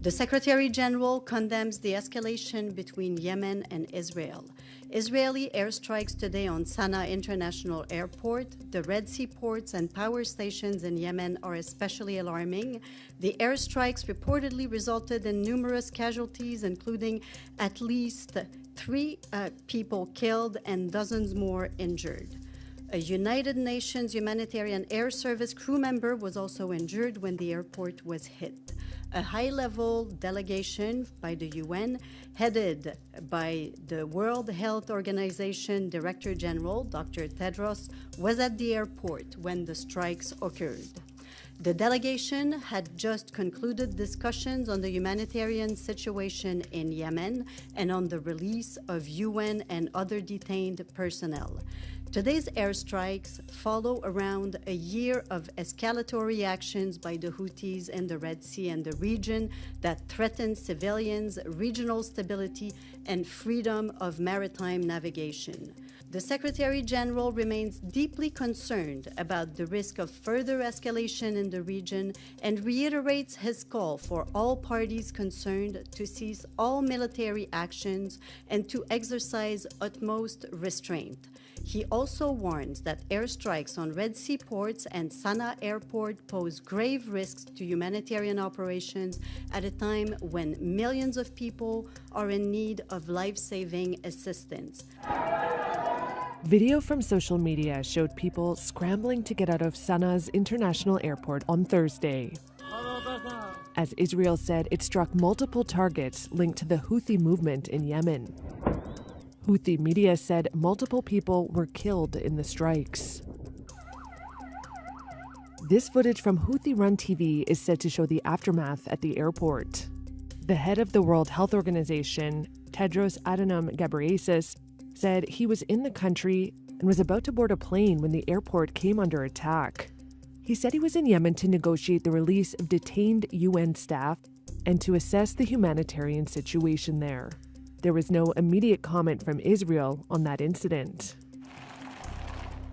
The Secretary General condemns the escalation between Yemen and Israel. Israeli airstrikes today on Sana'a International Airport, the Red Sea ports, and power stations in Yemen are especially alarming. The airstrikes reportedly resulted in numerous casualties, including at least 3 people killed and dozens more injured. A United Nations humanitarian air service crew member was also injured when the airport was hit. A high-level delegation by the UN, headed by the World Health Organization Director General, Dr. Tedros, was at the airport when the strikes occurred. The delegation had just concluded discussions on the humanitarian situation in Yemen and on the release of UN and other detained personnel. Today's airstrikes follow around a year of escalatory actions by the Houthis in the Red Sea and the region that threaten civilians, regional stability, and freedom of maritime navigation. The Secretary General remains deeply concerned about the risk of further escalation in the region and reiterates his call for all parties concerned to cease all military actions and to exercise utmost restraint. He also warns that airstrikes on Red Sea ports and Sana'a Airport pose grave risks to humanitarian operations at a time when millions of people are in need of life-saving assistance. Video from social media showed people scrambling to get out of Sana'a's international airport on Thursday. As Israel said, it struck multiple targets linked to the Houthi movement in Yemen. Houthi media said multiple people were killed in the strikes. This footage from Houthi-run TV is said to show the aftermath at the airport. The head of the World Health Organization, Tedros Adhanom Ghebreyesus, said he was in the country and was about to board a plane when the airport came under attack. He said he was in Yemen to negotiate the release of detained UN staff and to assess the humanitarian situation there. There was no immediate comment from Israel on that incident.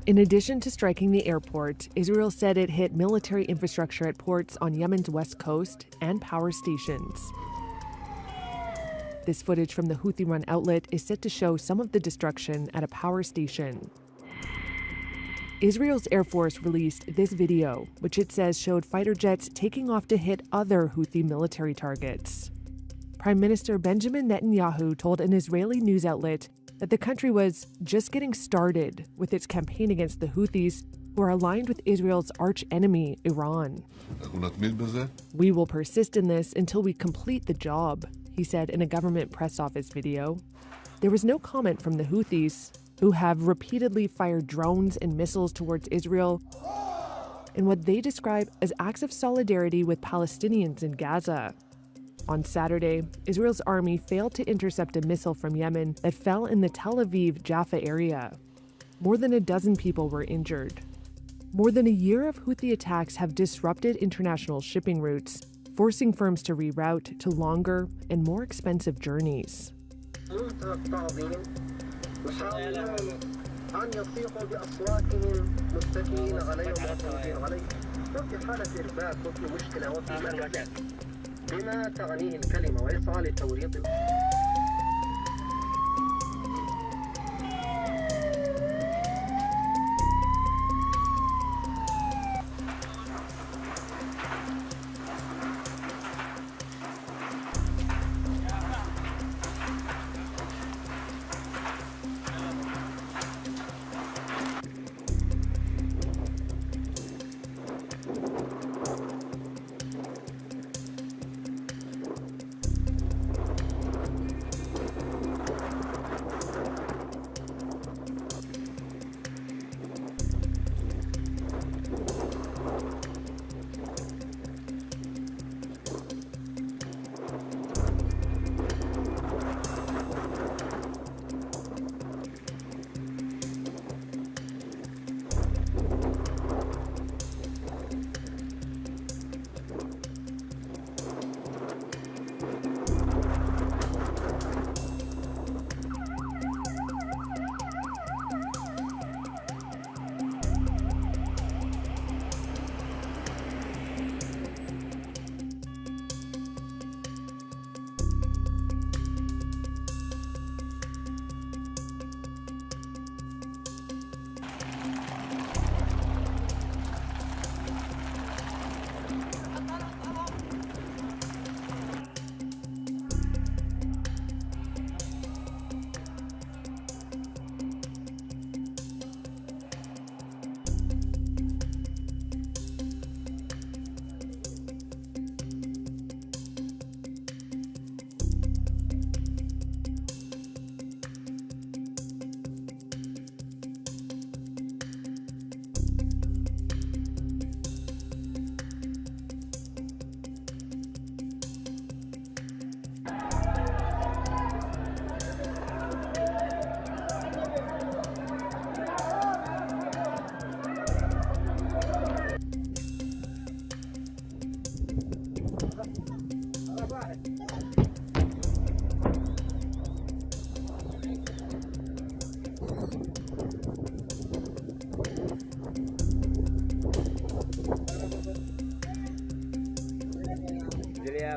In addition to striking the airport, Israel said it hit military infrastructure at ports on Yemen's west coast and power stations. This footage from the Houthi-run outlet is set to show some of the destruction at a power station. Israel's Air Force released this video, which it says showed fighter jets taking off to hit other Houthi military targets. Prime Minister Benjamin Netanyahu told an Israeli news outlet that the country was just getting started with its campaign against the Houthis, who are aligned with Israel's arch-enemy, Iran. We will persist in this until we complete the job, he said in a government press office video. There was no comment from the Houthis, who have repeatedly fired drones and missiles towards Israel in what they describe as acts of solidarity with Palestinians in Gaza. On Saturday, Israel's army failed to intercept a missile from Yemen that fell in the Tel Aviv-Jaffa area. More than a dozen people were injured. More than a year of Houthi attacks have disrupted international shipping routes, forcing firms to reroute to longer and more expensive journeys. بما تعنيه الكلمة ويسعى لتوريط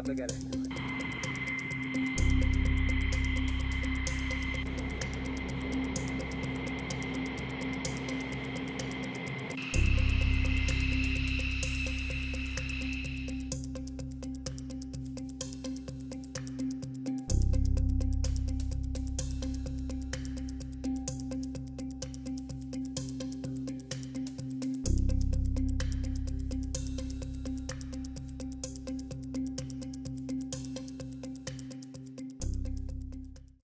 आप लगा रहे हैं